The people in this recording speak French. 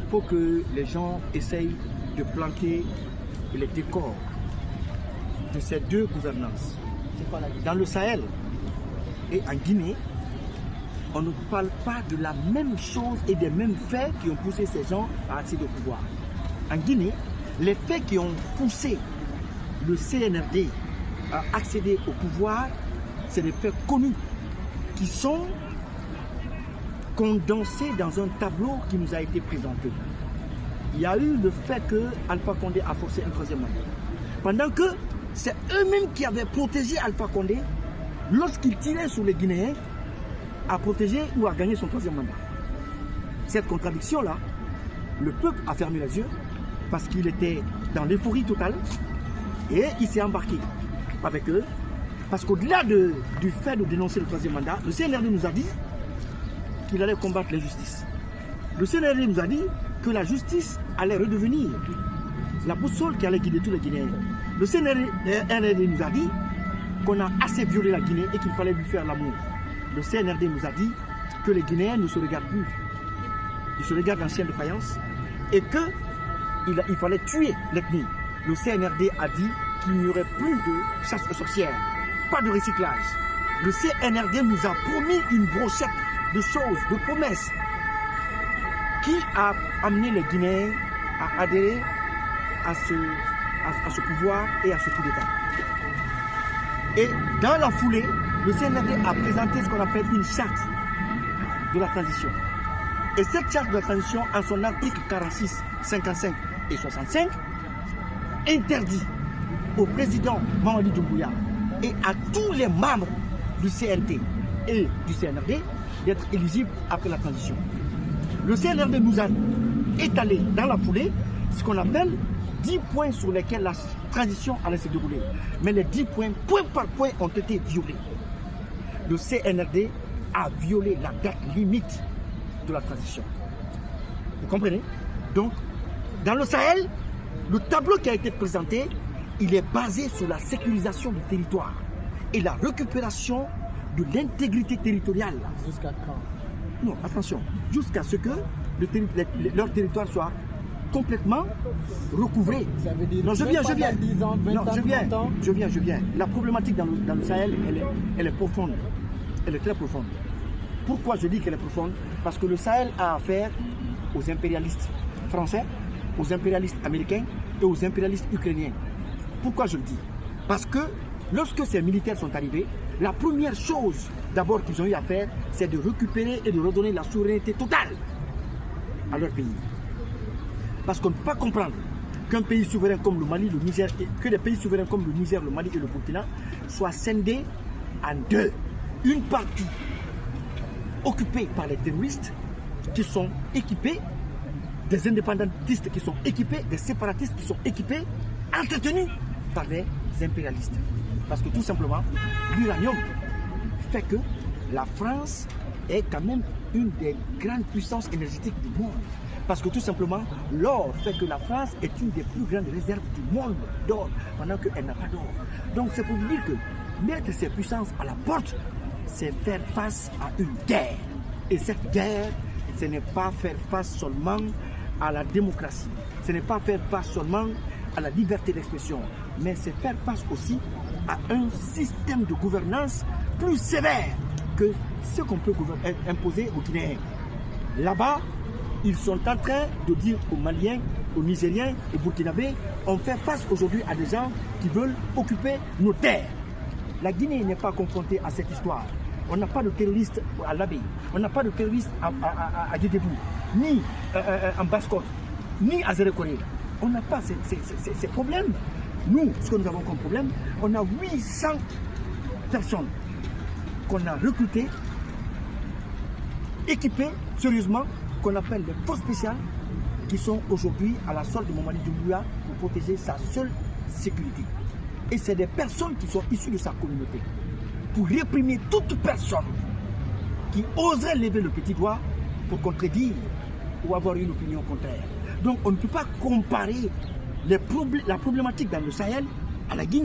faut que les gens essayent de planter les décors de ces deux gouvernances. Dans le Sahel et en Guinée, on ne parle pas de la même chose et des mêmes faits qui ont poussé ces gens à accéder au pouvoir. En Guinée, les faits qui ont poussé le CNRD à accéder au pouvoir, c'est des faits connus qui sont condensés dans un tableau qui nous a été présenté. Il y a eu le fait que Alpha Condé a forcé un troisième mandat. Pendant que c'est eux-mêmes qui avaient protégé Alpha Condé lorsqu'il tirait sur les Guinéens à protéger ou à gagner son troisième mandat. Cette contradiction-là, le peuple a fermé les yeux parce qu'il était dans l'euphorie totale et il s'est embarqué avec eux. Parce qu'au-delà du fait de dénoncer le troisième mandat, le CNRD nous a dit qu'il allait combattre l'injustice. Le CNRD nous a dit que la justice allait redevenir la boussole qui allait guider tous les Guinéens. Le CNRD nous a dit qu'on a assez violé la Guinée et qu'il fallait lui faire l'amour. Le CNRD nous a dit que les Guinéens ne se regardent plus. Ils se regardent en chien de faïence et qu'il fallait tuer l'ethnie. Le CNRD a dit qu'il n'y aurait plus de chasse aux sorcières, pas de recyclage. Le CNRD nous a promis une brochette de choses, de promesses, qui a amené les Guinéens à adhérer à ce pouvoir et à ce coup d'État. Et dans la foulée, le CNRD a présenté ce qu'on appelle une charte de la transition. Et cette charte de la transition, en son article 46, 55 et 65, interdit au président Mamadi Doumbouya et à tous les membres du CNT et du CNRD d'être éligibles après la transition. Le CNRD nous a étalé dans la foulée ce qu'on appelle 10 points sur lesquels la transition allait se dérouler. Mais les 10 points, point par point, ont été violés. Le CNRD a violé la date limite de la transition. Vous comprenez? Donc, dans le Sahel, le tableau qui a été présenté, il est basé sur la sécurisation du territoire et la récupération de l'intégrité territoriale. Jusqu'à quand? Non, attention, jusqu'à ce que leur territoire soit complètement recouvré. Ça veut dire non, je viens. 10 ans, 20 non, ans, je viens. La problématique dans le Sahel, elle est profonde. Elle est très profonde. Pourquoi je dis qu'elle est profonde? Parce que le Sahel a affaire aux impérialistes français, aux impérialistes américains et aux impérialistes ukrainiens. Pourquoi je le dis? Parce que lorsque ces militaires sont arrivés, la première chose d'abord qu'ils ont eu à faire, c'est de récupérer et de redonner la souveraineté totale à leur pays. Parce qu'on ne peut pas comprendre qu'un pays souverain comme le Mali, le Niger, que des pays souverains comme le Niger, le Mali et le Burkina soient scindés en deux. Une partie occupée par les terroristes qui sont équipés, des indépendantistes qui sont équipés, des séparatistes qui sont équipés, entretenus par les impérialistes. Parce que tout simplement, l'uranium fait que la France est quand même une des grandes puissances énergétiques du monde. Parce que tout simplement, l'or fait que la France est une des plus grandes réserves du monde d'or, pendant qu'elle n'a pas d'or. Donc c'est pour vous dire que mettre ces puissances à la porte, c'est faire face à une guerre. Et cette guerre, ce n'est pas faire face seulement à la démocratie, ce n'est pas faire face seulement à la liberté d'expression, mais c'est faire face aussi à un système de gouvernance plus sévère que ce qu'on peut imposer aux Guinéens. Là-bas, ils sont en train de dire aux Maliens, aux Nigériens, aux Burkinabés, on fait face aujourd'hui à des gens qui veulent occuper nos terres. La Guinée n'est pas confrontée à cette histoire. On n'a pas de terroristes à l'Abbé, on n'a pas de terroristes à Guédébou, ni en Basse-Côte, ni à Zérekoré. On n'a pas ces problèmes. Nous, ce que nous avons comme problème, on a 800 personnes qu'on a recrutées, équipées sérieusement, qu'on appelle les forces spéciales, qui sont aujourd'hui à la solde de Mamadi Doumbouya pour protéger sa seule sécurité. Et c'est des personnes qui sont issues de sa communauté. Pour réprimer toute personne qui oserait lever le petit doigt pour contredire ou avoir une opinion contraire. Donc on ne peut pas comparer la problématique dans le Sahel à la Guinée.